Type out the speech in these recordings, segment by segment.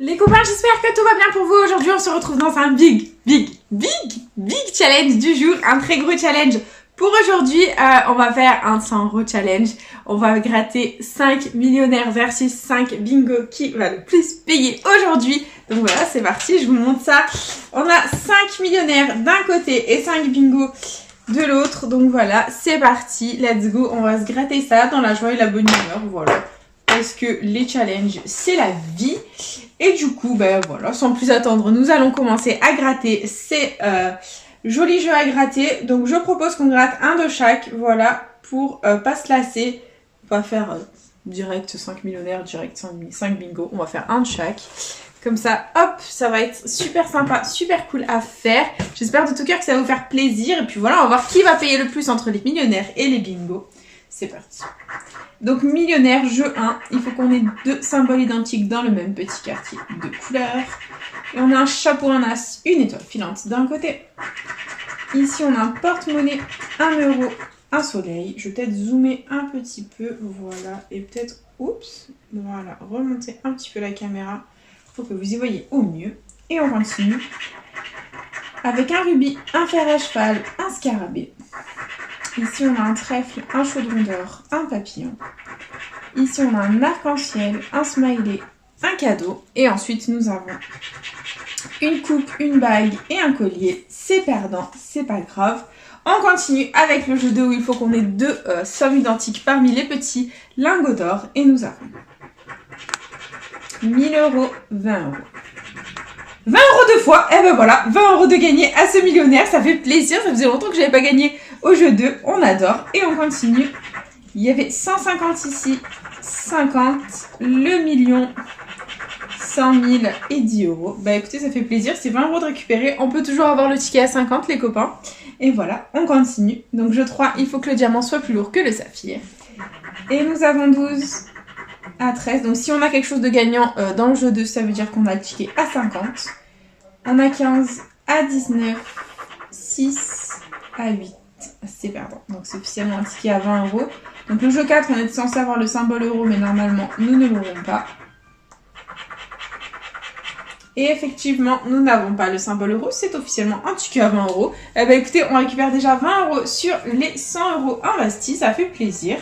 Les copains, j'espère que tout va bien pour vous. Aujourd'hui, on se retrouve dans un big challenge du jour. Un très gros challenge. Pour aujourd'hui, on va faire un 100 € challenge. On va gratter 5 millionnaires versus 5 bingo qui va le plus payer aujourd'hui. Donc voilà, c'est parti, je vous montre ça. On a 5 millionnaires d'un côté et 5 bingo de l'autre. Donc voilà, c'est parti, let's go. On va se gratter ça dans la joie et la bonne humeur, voilà. Parce que les challenges, c'est la vie. Et du coup, ben voilà, sans plus attendre, nous allons commencer à gratter ces jolis jeux à gratter. Donc je propose qu'on gratte un de chaque, voilà, pour pas se lasser. On va faire direct 5 millionnaires, direct 5 bingo. On va faire un de chaque. Comme ça, hop, ça va être super sympa, super cool à faire. J'espère de tout cœur que ça va vous faire plaisir. Et puis voilà, on va voir qui va payer le plus entre les millionnaires et les bingos. C'est parti. Donc millionnaire, jeu 1, il faut qu'on ait 2 symboles identiques dans le même petit quartier de couleurs. Et on a un chapeau, un as, une étoile filante d'un côté. Ici on a un porte-monnaie, 1 €, un soleil. Je vais peut-être zoomer un petit peu, voilà. Et peut-être, oups, voilà, remonter un petit peu la caméra pour que vous y voyez au mieux. Et on continue avec un rubis, un fer à cheval, un scarabée. Ici, on a un trèfle, un chaudron d'or, un papillon. Ici, on a un arc-en-ciel, un smiley, un cadeau. Et ensuite, nous avons une coupe, une bague et un collier. C'est perdant, c'est pas grave. On continue avec le jeu 2 où il faut qu'on ait 2 sommes identiques parmi les petits lingots d'or. Et nous avons 1000 €, 20 €. 20 € deux fois, et ben voilà, 20 € de gagner à ce millionnaire, ça fait plaisir, ça faisait longtemps que j'avais pas gagné au jeu 2, on adore, et on continue. Il y avait 150 ici, 50, le million, 100 000 et 10 €. Bah écoutez, ça fait plaisir, c'est 20 € de récupérer, on peut toujours avoir le ticket à 50 les copains. Et voilà, on continue. Donc jeu 3, il faut que le diamant soit plus lourd que le saphir. Et nous avons 12 à 13, donc si on a quelque chose de gagnant dans le jeu 2, ça veut dire qu'on a le ticket à 50. On a 15 à 19, 6 à 8, c'est perdant. Donc c'est officiellement un ticket à 20 €. Donc le jeu 4, on est censé avoir le symbole euro, mais normalement nous ne l'aurons pas. Et effectivement, nous n'avons pas le symbole euro, c'est officiellement un ticket à 20 €. Eh ben écoutez, on récupère déjà 20 € sur les 100 € investis, ça fait plaisir.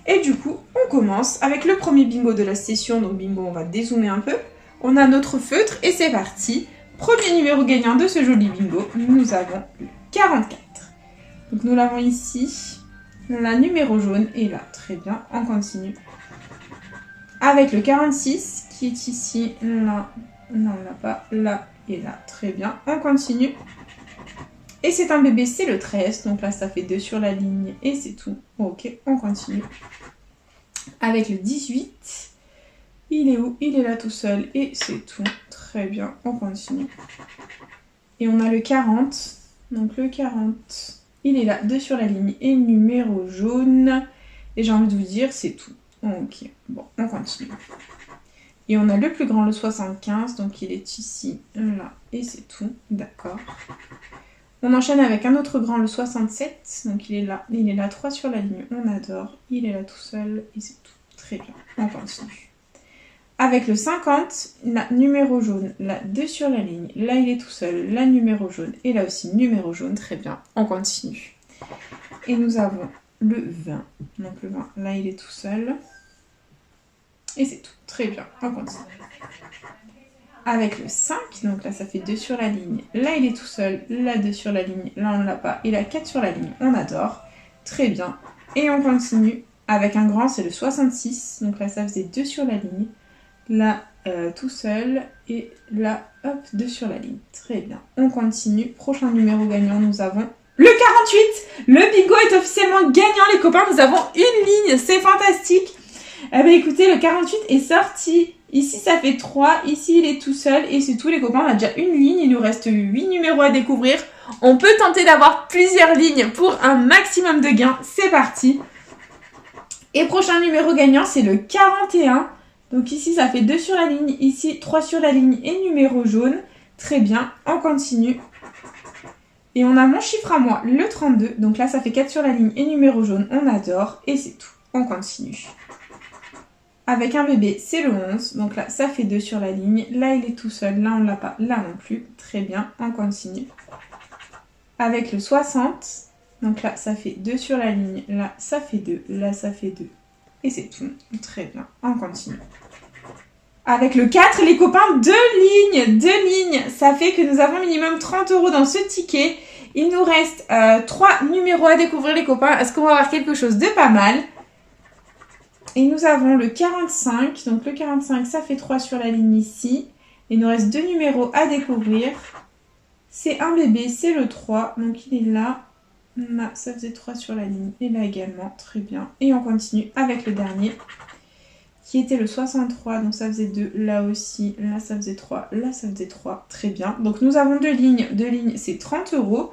Et du coup, on commence avec le premier bingo de la session. Donc bingo, on va dézoomer un peu. On a notre feutre et c'est parti. Premier numéro gagnant de ce joli bingo, nous avons le 44. Donc nous l'avons ici. La numéro jaune est là. Très bien, on continue. Avec le 46 qui est ici, là. Non, là pas, là et là. Très bien, on continue. Et c'est un bébé, c'est le 13. Donc là, ça fait 2 sur la ligne et c'est tout. Ok, on continue. Avec le 18. Il est où? Il est là tout seul et c'est tout. Très bien, on continue. Et on a le 40. Donc le 40, il est là, 2 sur la ligne et numéro jaune. Et j'ai envie de vous dire, c'est tout. Ok, bon, on continue. Et on a le plus grand, le 75. Donc il est ici, là, et c'est tout. D'accord. On enchaîne avec un autre grand, le 67. Donc il est là 3 sur la ligne. On adore. Il est là tout seul et c'est tout. Très bien, on continue. Avec le 50, la numéro jaune, là 2 sur la ligne. Là il est tout seul, la numéro jaune. Et là aussi numéro jaune, très bien, on continue. Et nous avons le 20. Donc le 20, là il est tout seul. Et c'est tout, très bien, on continue. Avec le 5, donc là ça fait 2 sur la ligne. Là il est tout seul, là 2 sur la ligne. Là on l'a pas. Et là 4 sur la ligne, on adore. Très bien. Et on continue avec un grand, c'est le 66. Donc là ça faisait 2 sur la ligne. Là, tout seul, et là, hop, 2 sur la ligne. Très bien, on continue. Prochain numéro gagnant, nous avons le 48. Le bingo est officiellement gagnant, les copains. Nous avons une ligne, c'est fantastique. Eh ben écoutez, le 48 est sorti. Ici, ça fait 3. Ici, il est tout seul, et c'est tout, les copains. On a déjà une ligne, il nous reste 8 numéros à découvrir. On peut tenter d'avoir plusieurs lignes pour un maximum de gains. C'est parti. Et prochain numéro gagnant, c'est le 41. Donc ici, ça fait 2 sur la ligne, ici 3 sur la ligne et numéro jaune. Très bien, on continue. Et on a mon chiffre à moi, le 32. Donc là, ça fait 4 sur la ligne et numéro jaune, on adore. Et c'est tout, on continue. Avec un bébé, c'est le 11. Donc là, ça fait 2 sur la ligne. Là, il est tout seul. Là, on ne l'a pas. Là non plus. Très bien, on continue. Avec le 60. Donc là, ça fait 2 sur la ligne. Là, ça fait 2. Là, ça fait 2. Et c'est tout. Très bien, on continue. Avec le 4, les copains, 2 lignes. 2 lignes. Ça fait que nous avons minimum 30 € dans ce ticket. Il nous reste 3 numéros à découvrir, les copains. Est-ce qu'on va avoir quelque chose de pas mal? Et nous avons le 45. Donc le 45, ça fait 3 sur la ligne ici. Il nous reste 2 numéros à découvrir. C'est un bébé, c'est le 3. Donc il est là. Là, ça faisait 3 sur la ligne. Et là également, très bien. Et on continue avec le dernier, qui était le 63. Donc ça faisait 2. Là aussi, là ça faisait 3. Là ça faisait 3. Très bien. Donc nous avons 2 lignes. 2 lignes, c'est 30 €.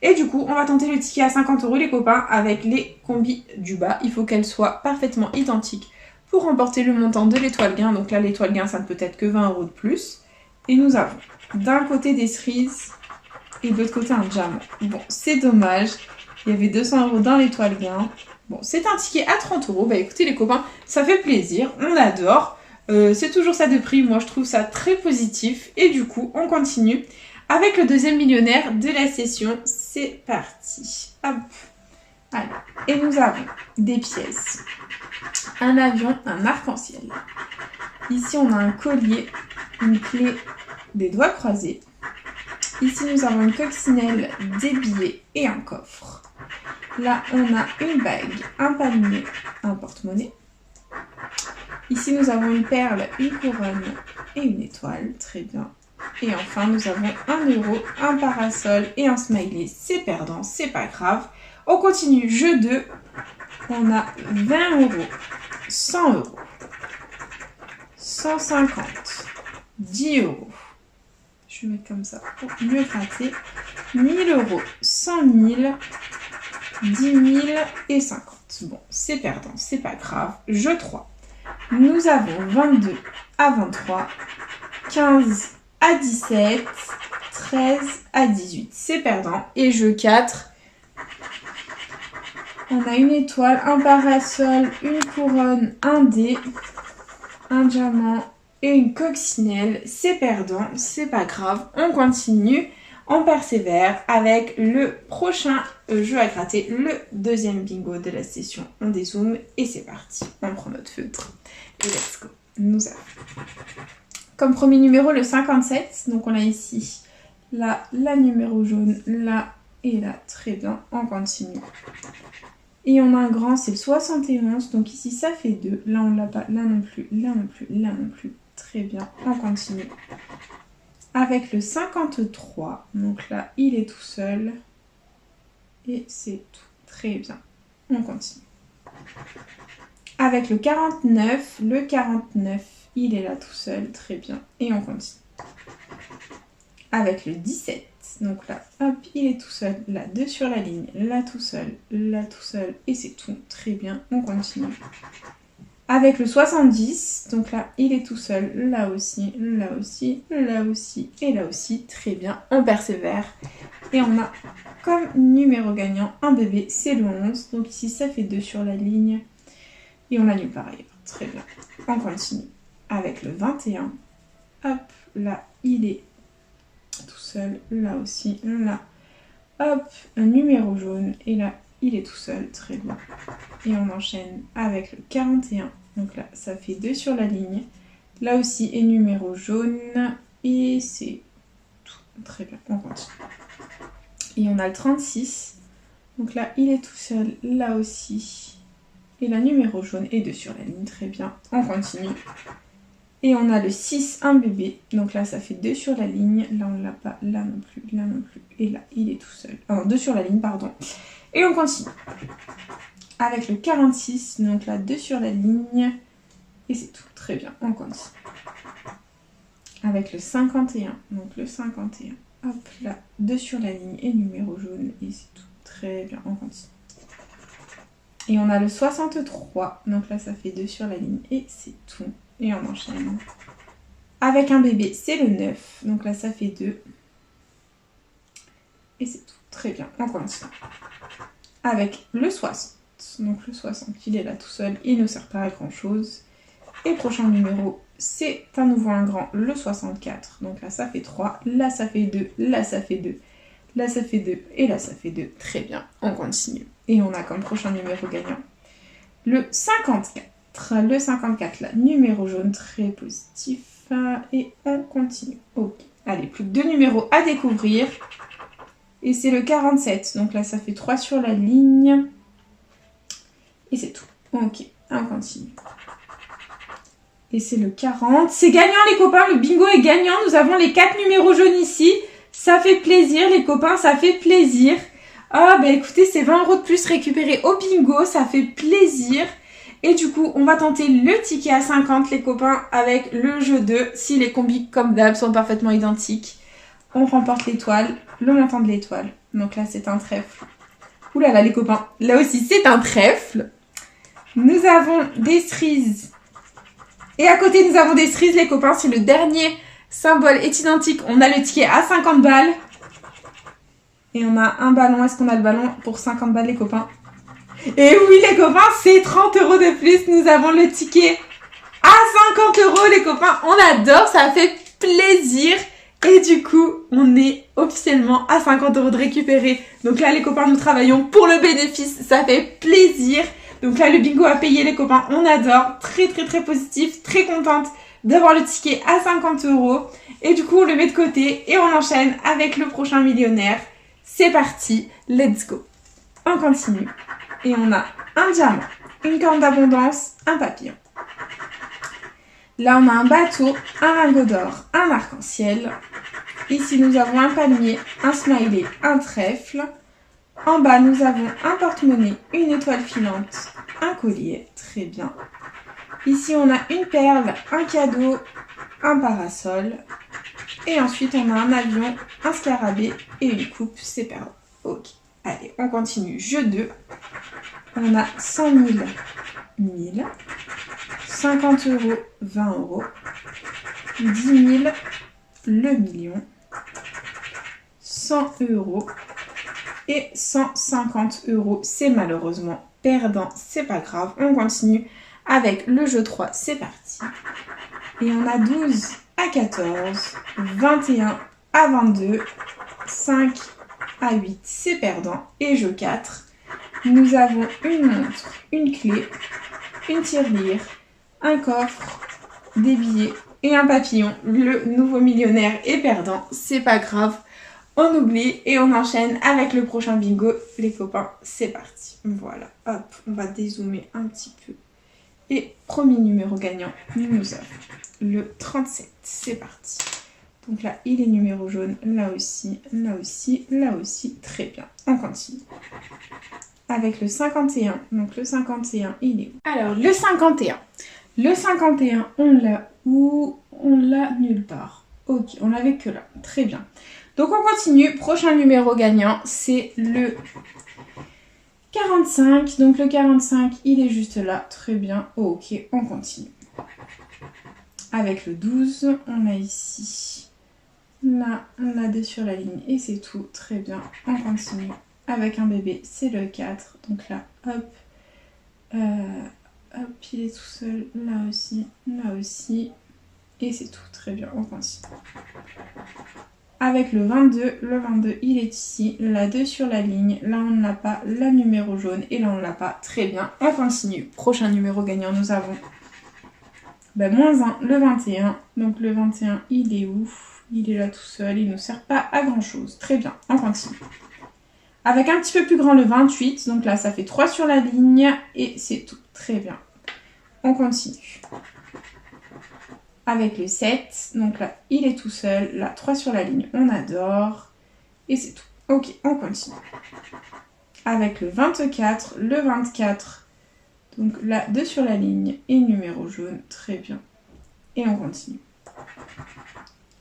Et du coup, on va tenter le ticket à 50 € les copains avec les combis du bas. Il faut qu'elles soient parfaitement identiques pour remporter le montant de l'étoile gain. Donc là, l'étoile gain, ça ne peut être que 20 € de plus. Et nous avons d'un côté des cerises et de l'autre côté un diamant. Bon, c'est dommage. Il y avait 200 € dans l'étoile gain. Bon, c'est un ticket à 30 €. Bah écoutez les copains, ça fait plaisir. On adore. C'est toujours ça de prix. Moi, je trouve ça très positif. Et du coup, on continue avec le deuxième millionnaire de la session. C'est parti. Hop. Allez. Et nous avons des pièces. Un avion, un arc-en-ciel. Ici, on a un collier, une clé, des doigts croisés. Ici, nous avons une coccinelle, des billets et un coffre. Là, on a une bague, un palmier, un porte-monnaie. Ici, nous avons une perle, une couronne et une étoile. Très bien. Et enfin, nous avons 1 €, un parasol et un smiley. C'est perdant, c'est pas grave. On continue, jeu 2. On a 20 €, 100 €, 150, 10 €. Je vais mettre comme ça pour mieux gratter. 1000 €, 100 000, 10 000 et 50. Bon, c'est perdant, c'est pas grave. Jeu 3. Nous avons 22 à 23, 15 à 17, 13 à 18. C'est perdant. Et jeu 4. On a une étoile, un parasol, une couronne, un dé, un diamant et une coccinelle. C'est perdant, c'est pas grave. On continue, on persévère avec le prochain jeu à gratter, le deuxième bingo de la session. On dézoome et c'est parti. On prend notre feutre et let's go. Nous avons comme premier numéro le 57. Donc on a ici là la numéro jaune, là et là. Très bien, on continue. Et on a un grand, c'est le 71. Donc ici ça fait 2. Là on l'a pas, là non plus, là non plus, là non plus. Très bien, on continue. Avec le 53. Donc là il est tout seul. Et c'est tout. Très bien, on continue. Avec le 49. Le 49. Il est là tout seul, très bien. Et on continue. Avec le 17. Donc là, hop, il est tout seul. Là, 2 sur la ligne. Là, tout seul. Là, tout seul. Et c'est tout. Très bien, on continue. Avec le 70. Donc là, il est tout seul. Là aussi, là aussi, là aussi et là aussi. Très bien, on persévère. Et on a comme numéro gagnant un bébé. C'est le 11. Donc ici, ça fait 2 sur la ligne. Et on annule par ailleurs. Très bien, on continue. Avec le 21, hop, là, il est tout seul, là aussi, là, hop, un numéro jaune, et là, il est tout seul, très bien. Et on enchaîne avec le 41, donc là, ça fait 2 sur la ligne, là aussi, et numéro jaune, et c'est tout, très bien, on continue. Et on a le 36, donc là, il est tout seul, là aussi, et la numéro jaune, et 2 sur la ligne, très bien, on continue. Et on a le 6, un bébé. Donc là, ça fait 2 sur la ligne. Là, on ne l'a pas. Là non plus. Là non plus. Et là, il est tout seul. Alors, 2 sur la ligne, pardon. Et on continue. Avec le 46. Donc là, 2 sur la ligne. Et c'est tout. Très bien. On continue. Avec le 51. Donc le 51. Hop là. 2 sur la ligne et numéro jaune. Et c'est tout. Très bien. On continue. Et on a le 63. Donc là, ça fait 2 sur la ligne. Et c'est tout. Et on enchaîne. Avec un bébé, c'est le 9. Donc là, ça fait 2. Et c'est tout. Très bien, on continue. Avec le 60. Donc le 60, il est là tout seul. Il ne sert pas à grand chose. Et prochain numéro, c'est à nouveau un grand, le 64. Donc là, ça fait 3. Là, ça fait 2. Là, ça fait 2. Là, ça fait 2. Et là, ça fait 2. Très bien, on continue. Et on a comme prochain numéro gagnant le 54. Le 54, là, numéro jaune, très positif. Et on continue. Ok. Allez, plus que 2 numéros à découvrir. Et c'est le 47. Donc là, ça fait 3 sur la ligne. Et c'est tout. Ok, on continue. Et c'est le 40. C'est gagnant les copains, le bingo est gagnant. Nous avons les 4 numéros jaunes ici. Ça fait plaisir les copains, ça fait plaisir. Ah bah écoutez, c'est 20 € de plus récupérés au bingo, ça fait plaisir. Et du coup, on va tenter le ticket à 50 les copains avec le jeu 2. Si les combis comme d'hab sont parfaitement identiques, on remporte l'étoile, le montant de l'étoile. Donc là, c'est un trèfle. Ouh là là les copains, là aussi c'est un trèfle. Nous avons des cerises. Et à côté, nous avons des cerises, les copains. Si le dernier symbole est identique, on a le ticket à 50 balles. Et on a un ballon. Est-ce qu'on a le ballon pour 50 balles, les copains? Et oui, les copains, c'est 30 € de plus. Nous avons le ticket à 50 €, les copains. On adore, ça fait plaisir. Et du coup, on est officiellement à 50 € de récupérer. Donc là, les copains, nous travaillons pour le bénéfice. Ça fait plaisir. Donc là, le bingo a payé, les copains. On adore. Très, très, très positif. Très contente d'avoir le ticket à 50 €. Et du coup, on le met de côté et on enchaîne avec le prochain millionnaire. C'est parti. Let's go. On continue. Et on a un diamant, une corne d'abondance, un papillon. Là, on a un bateau, un lingot d'or, un arc-en-ciel. Ici, nous avons un palmier, un smiley, un trèfle. En bas, nous avons un porte-monnaie, une étoile filante, un collier. Très bien. Ici, on a une perle, un cadeau, un parasol. Et ensuite, on a un avion, un scarabée et une coupe. C'est perdu. Ok. Allez, on continue. Jeu 2. On a 100 000, 1000. 50 €, 20 €. 10 000, le million. 100 € et 150 €. C'est malheureusement perdant, c'est pas grave. On continue avec le jeu 3, c'est parti. Et on a 12 à 14, 21 à 22, 5 à 8, c'est perdant. Et jeu 4, nous avons une montre, une clé, une tirelire, un coffre, des billets et un papillon. Le nouveau millionnaire est perdant, c'est pas grave. On oublie et on enchaîne avec le prochain bingo. Les copains, c'est parti. Voilà, hop, on va dézoomer un petit peu. Et premier numéro gagnant, nous avons le 37. C'est parti. Donc là, il est numéro jaune, là aussi, là aussi, là aussi. Très bien, on continue. Avec le 51. Donc le 51, il est où? Alors, le 51. Le 51, on l'a où? On l'a nulle part. Ok, on l'avait que là. Très bien. Donc on continue. Prochain numéro gagnant, c'est le 45. Donc le 45, il est juste là. Très bien. Ok, on continue. Avec le 12, on a ici. Là, on a 2 sur la ligne et c'est tout. Très bien. On continue. Avec un bébé, c'est le 4. Donc là, hop. Hop, il est tout seul. Là aussi, là aussi. Et c'est tout. Très bien, on continue. Avec le 22, il est ici. La 2 sur la ligne. Là, on ne l'a pas. La numéro jaune. Et là, on ne l'a pas. Très bien, on continue. Prochain numéro gagnant, nous avons -1, le 21. Donc le 21, il est où? Il est là tout seul. Il ne nous sert pas à grand chose. Très bien, on continue. Avec un petit peu plus grand, le 28. Donc là, ça fait 3 sur la ligne. Et c'est tout. Très bien. On continue. Avec le 7. Donc là, il est tout seul. Là, 3 sur la ligne. On adore. Et c'est tout. Ok, on continue. Avec le 24. Le 24. Donc là, 2 sur la ligne. Et numéro jaune. Très bien. Et on continue.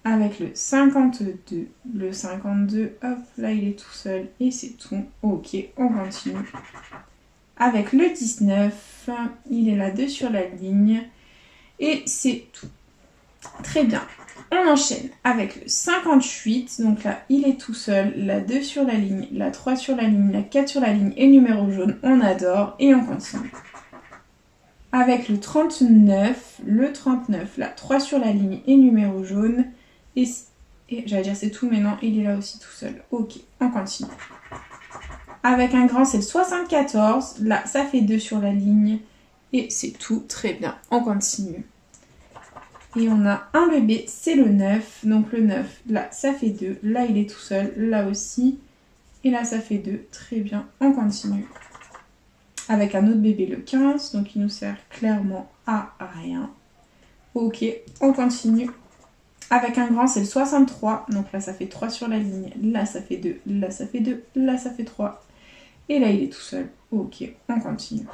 Avec le 52. Le 52, hop, là il est tout seul et c'est tout. Ok, on continue. Avec le 19, il est là 2 sur la ligne et c'est tout. Très bien. On enchaîne avec le 58. Donc là, il est tout seul. La 2 sur la ligne, la 3 sur la ligne, la 4 sur la ligne et numéro jaune. On adore et on continue. Avec le 39, là, 3 sur la ligne et numéro jaune. Et j'allais dire c'est tout, mais non, il est là aussi tout seul. Ok, on continue. Avec un grand, c'est le 74. Là, ça fait 2 sur la ligne. Et c'est tout, très bien. On continue. Et on a un bébé, c'est le 9. Donc le 9, là, ça fait 2. Là, il est tout seul. Là aussi. Et là, ça fait 2. Très bien, on continue. Avec un autre bébé, le 15. Donc il nous sert clairement à rien. Ok, on continue. Avec un grand, c'est le 63. Donc là, ça fait 3 sur la ligne. Là, ça fait 2. Là, ça fait 2. Là, ça fait 3. Et là, il est tout seul. Ok, on continue.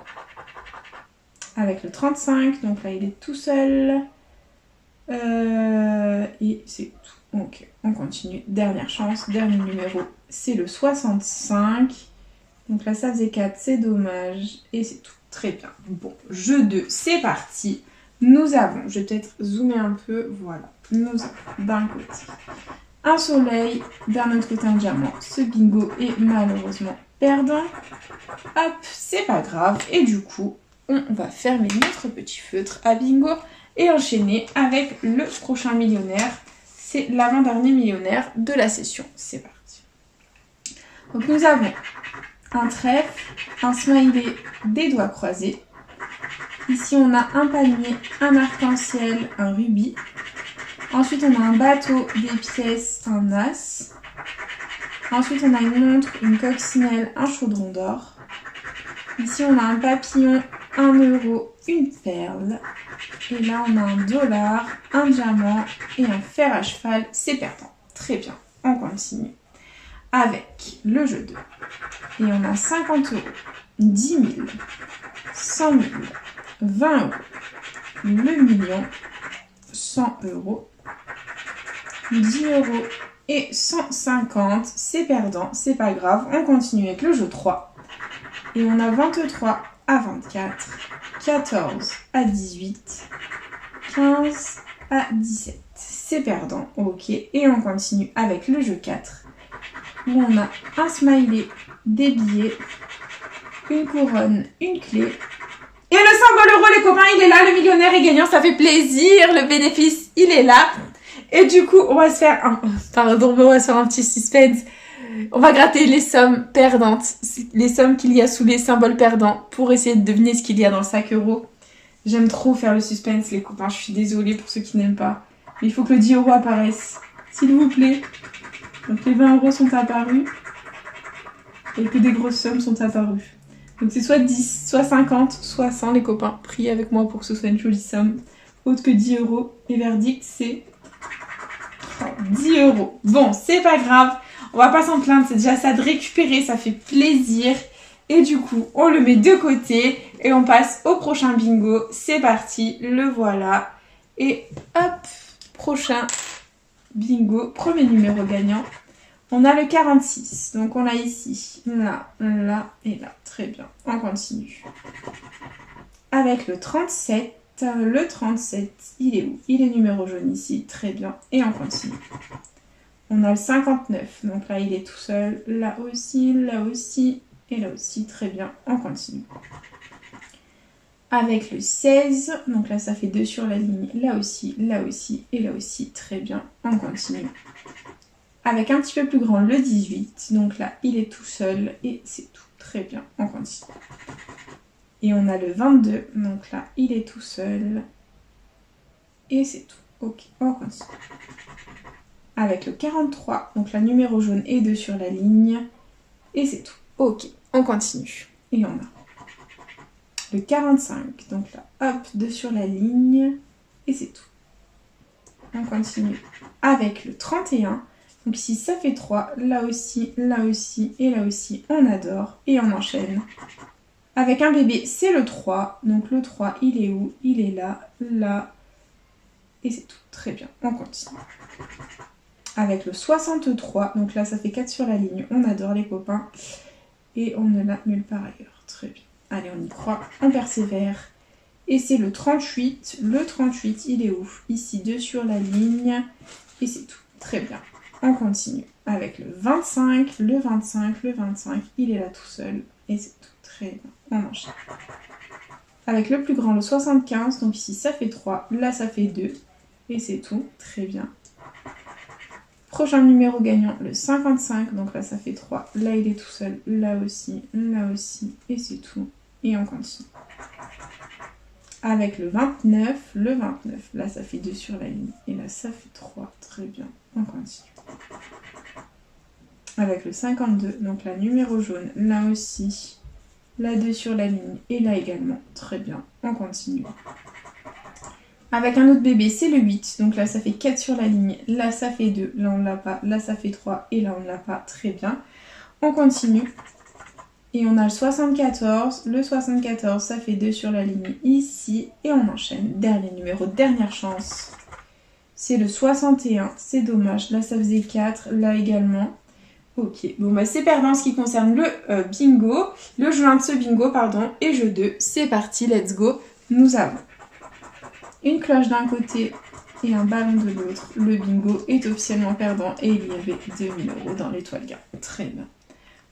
Avec le 35. Donc là, il est tout seul. Et c'est tout. Ok, on continue. Dernière chance. Dernier numéro, c'est le 65. Donc là, ça faisait 4. C'est dommage. Et c'est tout. Très bien. Bon, jeu 2, c'est parti. Nous avons, je vais peut-être zoomer un peu, voilà, nous avons d'un côté un soleil, d'un autre côté un diamant. Ce bingo est malheureusement perdant. Hop, c'est pas grave. Et du coup, on va fermer notre petit feutre à bingo et enchaîner avec le prochain millionnaire. C'est l'avant-dernier millionnaire de la session. C'est parti. Donc nous avons un trèfle, un smiley, des doigts croisés. Ici, on a un palmier, un arc-en-ciel, un rubis. Ensuite, on a un bateau, des pièces, un as. Ensuite, on a une montre, une coccinelle, un chaudron d'or. Ici, on a un papillon, 1 euro, une perle. Et là, on a un dollar, un diamant et un fer à cheval. C'est perdant. Très bien. On continue avec le jeu 2. Et on a 50 euros, 10 000, 100 000, 20 euros, le million, 100 euros, 10 euros et 150. C'est perdant, c'est pas grave. On continue avec le jeu 3. Et on a 23 à 24, 14 à 18, 15 à 17. C'est perdant, ok. Et on continue avec le jeu 4. Où on a un smiley, des billets, une couronne, une clé. Et le symbole euro, les copains, il est là, le millionnaire est gagnant, ça fait plaisir, le bénéfice, il est là. Et du coup, on va se faire un petit suspense. On va gratter les sommes perdantes, les sommes qu'il y a sous les symboles perdants pour essayer de deviner ce qu'il y a dans le sac euro. J'aime trop faire le suspense, les copains, je suis désolée pour ceux qui n'aiment pas. Mais il faut que le 10 euros apparaisse, s'il vous plaît. Donc les 20 euros sont apparus et que des grosses sommes sont apparues. Donc c'est soit 10, soit 50, soit 100 les copains. Priez avec moi pour que ce soit une jolie somme. Autre que 10 euros. Et verdict, c'est 10 euros. Bon, c'est pas grave. On va pas s'en plaindre. C'est déjà ça de récupérer. Ça fait plaisir. Et du coup, on le met de côté. Et on passe au prochain bingo. C'est parti. Le voilà. Et hop, prochain bingo. Premier numéro gagnant. On a le 46, donc on l'a ici, là, là et là. Très bien, on continue. Avec le 37, il est où? Il est numéro jaune ici, très bien. Et on continue. On a le 59, donc là il est tout seul, là aussi, et là aussi, très bien, on continue. Avec le 16, donc là ça fait 2 sur la ligne, là aussi, et là aussi, très bien, on continue. Avec un petit peu plus grand, le 18. Donc là, il est tout seul et c'est tout. Très bien, on continue. Et on a le 22. Donc là, il est tout seul. Et c'est tout. Ok, on continue. Avec le 43. Donc là, numéro jaune et 2 sur la ligne. Et c'est tout. Ok, on continue. Et on a le 45. Donc là, hop, 2 sur la ligne. Et c'est tout. On continue. Avec le 31. Donc ici, ça fait 3, là aussi, et là aussi, on adore, et on enchaîne. Avec un bébé, c'est le 3, donc le 3, il est où? Il est là, là, et c'est tout, très bien, on continue. Avec le 63, donc là, ça fait 4 sur la ligne, on adore les copains, et on ne l'a nulle part ailleurs, très bien. Allez, on y croit, on persévère. Et c'est le 38, il est où? Ici, 2 sur la ligne, et c'est tout, très bien. On continue avec le 25, il est là tout seul et c'est tout très bien. On enchaîne. Avec le plus grand, le 75, donc ici ça fait 3, là ça fait 2, et c'est tout, très bien. Prochain numéro gagnant, le 55, donc là ça fait 3, là il est tout seul, là aussi, et c'est tout, et on continue. Avec le 29, là ça fait 2 sur la ligne, et là ça fait 3, très bien, on continue. Avec le 52, donc là numéro jaune, là aussi, là 2 sur la ligne, et là également, très bien, on continue. Avec un autre bébé, c'est le 8, donc là ça fait 4 sur la ligne, là ça fait 2, là on ne l'a pas, là ça fait 3, et là on ne l'a pas, très bien. On continue. Et on a le 74, ça fait 2 sur la ligne ici, et on enchaîne. Dernier numéro, dernière chance, c'est le 61, c'est dommage, là ça faisait 4, là également. Ok, bon bah c'est perdant en ce qui concerne le bingo, le jeu 1 de ce bingo, pardon, et jeu 2, c'est parti, let's go. Nous avons une cloche d'un côté et un ballon de l'autre. Le bingo est officiellement perdant et il y avait 2000 € dans l'étoile gain. Très bien.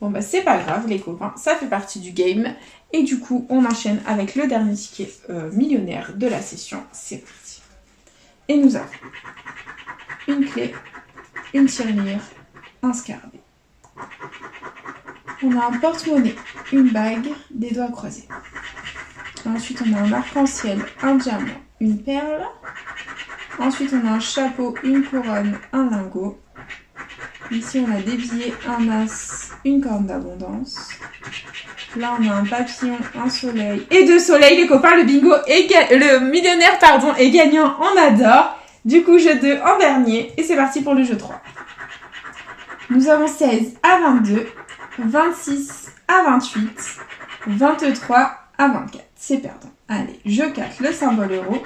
Bon bah c'est pas grave les copains, ça fait partie du game. Et du coup on enchaîne avec le dernier ticket millionnaire de la session. C'est parti. Et nous avons une clé, une tirelire, un scarabée. On a un porte-monnaie, une bague, des doigts croisés. Ensuite on a un arc-en-ciel, un diamant, une perle. Ensuite on a un chapeau, une couronne, un lingot. Ici on a des billets, un as, une corne d'abondance. Là on a un papillon, un soleil et 2 soleils les copains. Le bingo le millionnaire pardon est gagnant, on adore. Du coup jeu 2 en dernier et c'est parti pour le jeu 3. Nous avons 16 à 22, 26 à 28, 23 à 24. C'est perdant. Allez, jeu 4, le symbole euro.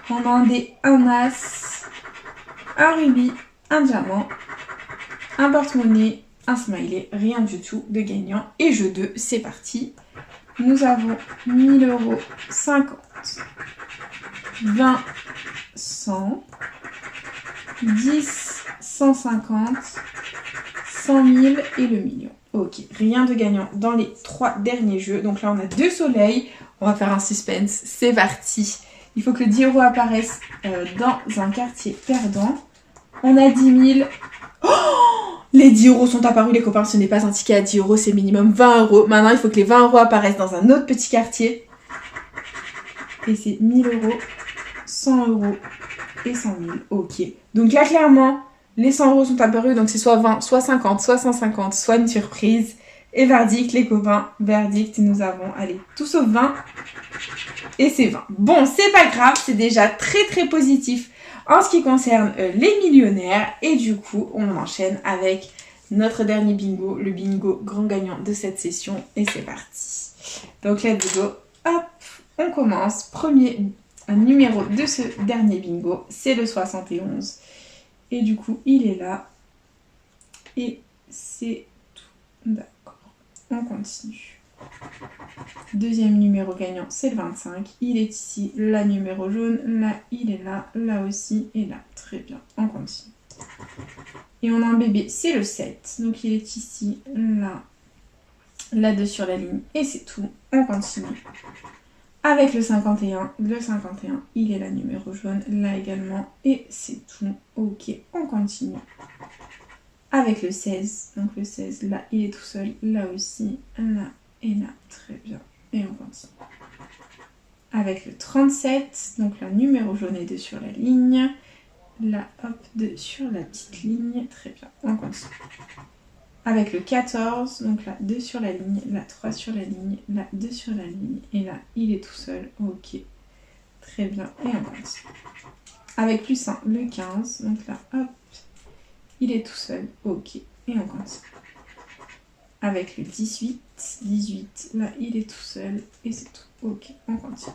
On a un dé, un as, un rubis, un diamant, un porte-monnaie, un smiley, rien du tout de gagnant. Et jeu 2, c'est parti. Nous avons 1000 €, 50, 20, 100, 10, 150, 100 000 et le million. Ok, rien de gagnant dans les 3 derniers jeux. Donc là, on a 2 soleils. On va faire un suspense. C'est parti. Il faut que le 10 € apparaisse dans un quartier perdant. On a 10 000. Oh, les 10 € sont apparus, les copains. Ce n'est pas un ticket à 10 €, c'est minimum 20 €. Maintenant, il faut que les 20 € apparaissent dans un autre petit quartier. Et c'est 1000 €, 100 € et 100 000. Ok. Donc là, clairement, les 100 € sont apparus. Donc c'est soit 20, soit 50, soit 150, soit une surprise. Et verdict, les copains. Verdict, nous avons, allez, tout sauf 20. Et c'est 20. Bon, c'est pas grave. C'est déjà très très positif en ce qui concerne les millionnaires. Et du coup, on enchaîne avec notre dernier bingo. Le bingo grand gagnant de cette session. Et c'est parti. Donc let's go. Hop, on commence. Premier numéro de ce dernier bingo, c'est le 71. Et du coup, il est là. Et c'est tout. D'accord. On continue. Deuxième numéro gagnant, c'est le 25. Il est ici. Là, numéro jaune. Là, il est là. Là aussi. Et là. Très bien. On continue. Et on a un bébé, c'est le 7. Donc, il est ici. Là. Là, 2 sur la ligne. Et c'est tout. On continue. Avec le 51, il est là, numéro jaune, là également, et c'est tout. Ok, on continue. Avec le 16, donc le 16, là, il est tout seul, là aussi, là et là, très bien. Et on continue. Avec le 37, donc là, numéro jaune et 2 sur la ligne, là, hop, 2 sur la petite ligne, très bien, on continue. Avec le 14, donc là 2 sur la ligne, là 3 sur la ligne, là 2 sur la ligne, et là il est tout seul, ok, très bien, et on continue. Avec plus 1, le 15, donc là hop, il est tout seul, ok, et on continue. Avec le 18, là il est tout seul, et c'est tout, ok, on continue.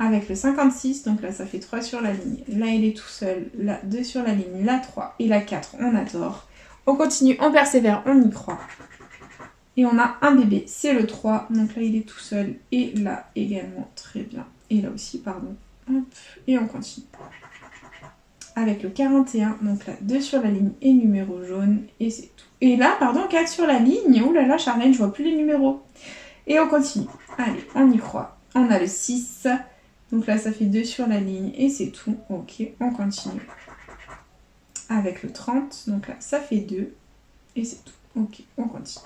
Avec le 56, donc là ça fait 3 sur la ligne, là il est tout seul, là 2 sur la ligne, là 3, et là 4, on adore. On continue, on persévère, on y croit. Et on a un bébé, c'est le 3. Donc là, il est tout seul. Et là également, très bien. Et là aussi, pardon. Hop, et on continue. Avec le 41, donc là, 2 sur la ligne et numéro jaune. Et c'est tout. Et là, pardon, 4 sur la ligne. Ouh là là, Charlène, je vois plus les numéros. Et on continue. Allez, on y croit. On a le 6. Donc là, ça fait 2 sur la ligne et c'est tout. Ok, on continue. Avec le 30. Donc là, ça fait 2 et c'est tout. Ok, on continue.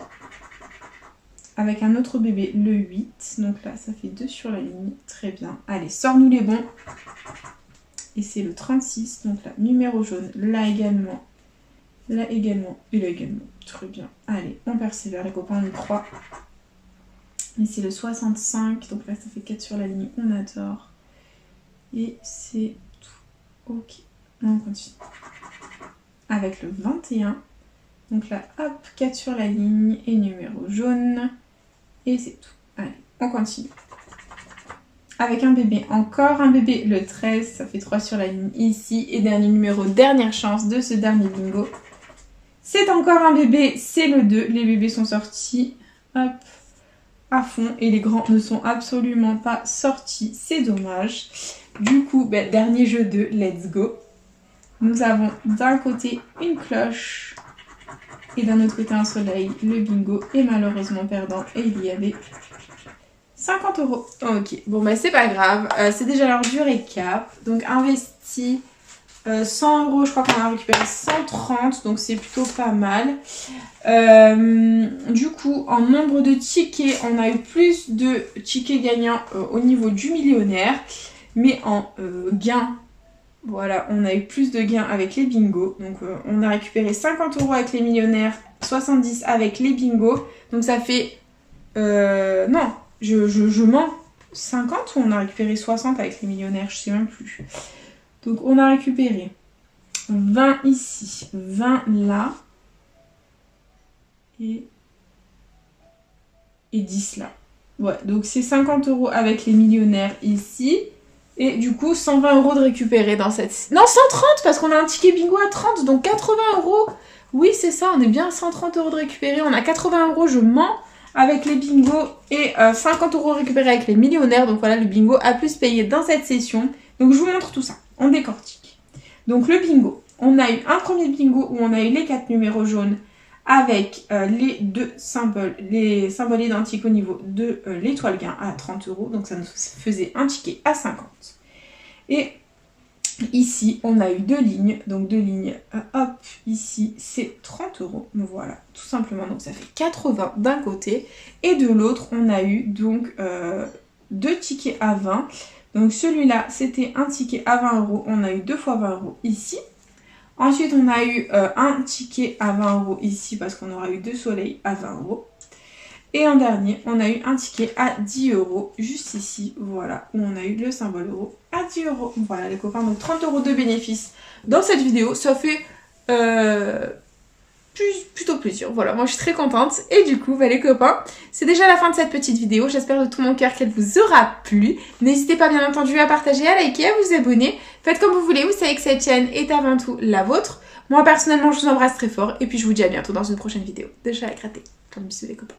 Avec un autre bébé, le 8. Donc là, ça fait 2 sur la ligne. Très bien. Allez, sors-nous les bons. Et c'est le 36. Donc là, numéro jaune. Là également. Là également. Et là également. Très bien. Allez, on persévère les copains. On y croit. Et c'est le 65. Donc là, ça fait 4 sur la ligne. On adore. Et c'est tout. Ok. On continue. Avec le 21. Donc là, hop, 4 sur la ligne. Et numéro jaune. Et c'est tout. Allez, on continue. Avec un bébé, encore un bébé, le 13, ça fait 3 sur la ligne ici. Et dernier numéro, dernière chance de ce dernier bingo. C'est encore un bébé, c'est le 2. Les bébés sont sortis, hop, à fond. Et les grands ne sont absolument pas sortis, c'est dommage. Du coup, dernier jeu de let's go. Nous avons d'un côté une cloche. Et d'un autre côté un soleil, le bingo est malheureusement perdant et il y avait 50 €. Ok, bon c'est pas grave, c'est déjà l'heure du récap. Donc investi 100 €, je crois qu'on a récupéré 130, donc c'est plutôt pas mal. Du coup, en nombre de tickets, on a eu plus de tickets gagnants au niveau du millionnaire. Mais en gains, voilà, on a eu plus de gains avec les bingos. Donc on a récupéré 50 € avec les millionnaires, 70 avec les bingos. Donc ça fait... non, je mens. 50 ou on a récupéré 60 avec les millionnaires, je sais même plus. Donc on a récupéré 20 ici, 20 là. Et 10 là. Ouais, donc c'est 50 € avec les millionnaires ici. Et du coup, 120 € de récupérer dans cette... Non, 130 parce qu'on a un ticket bingo à 30, donc 80 €. Oui, c'est ça, on est bien à 130 € de récupérer. On a 80 €, je mens, avec les bingos et 50 € récupérés avec les millionnaires. Donc voilà, le bingo a plus payé dans cette session. Donc je vous montre tout ça, on décortique. Donc le bingo, on a eu un premier bingo où on a eu les 4 numéros jaunes avec les deux symboles, les symboles identiques au niveau de l'étoile gain à 30 €. Donc ça nous faisait un ticket à 50. Et ici, on a eu 2 lignes. Donc 2 lignes, hop, ici, c'est 30 €. Voilà, tout simplement. Donc ça fait 80 d'un côté. Et de l'autre, on a eu donc 2 tickets à 20. Donc celui-là, c'était un ticket à 20 €. On a eu 2 fois 20 € ici. Ensuite, on a eu un ticket à 20 € ici parce qu'on aura eu 2 soleils à 20 €. Et en dernier, on a eu un ticket à 10 € juste ici, voilà, où on a eu le symbole euro à 10 €. Voilà les copains, donc 30 € de bénéfices dans cette vidéo. Ça fait plutôt plaisir. Voilà, moi je suis très contente. Et du coup, les copains, c'est déjà la fin de cette petite vidéo. J'espère de tout mon cœur qu'elle vous aura plu. N'hésitez pas bien entendu à partager, à liker, à vous abonner. Faites comme vous voulez, vous savez que cette chaîne est avant tout la vôtre. Moi personnellement, je vous embrasse très fort. Et puis je vous dis à bientôt dans une prochaine vidéo. Déjà à gratter. Plein de bisous les copains.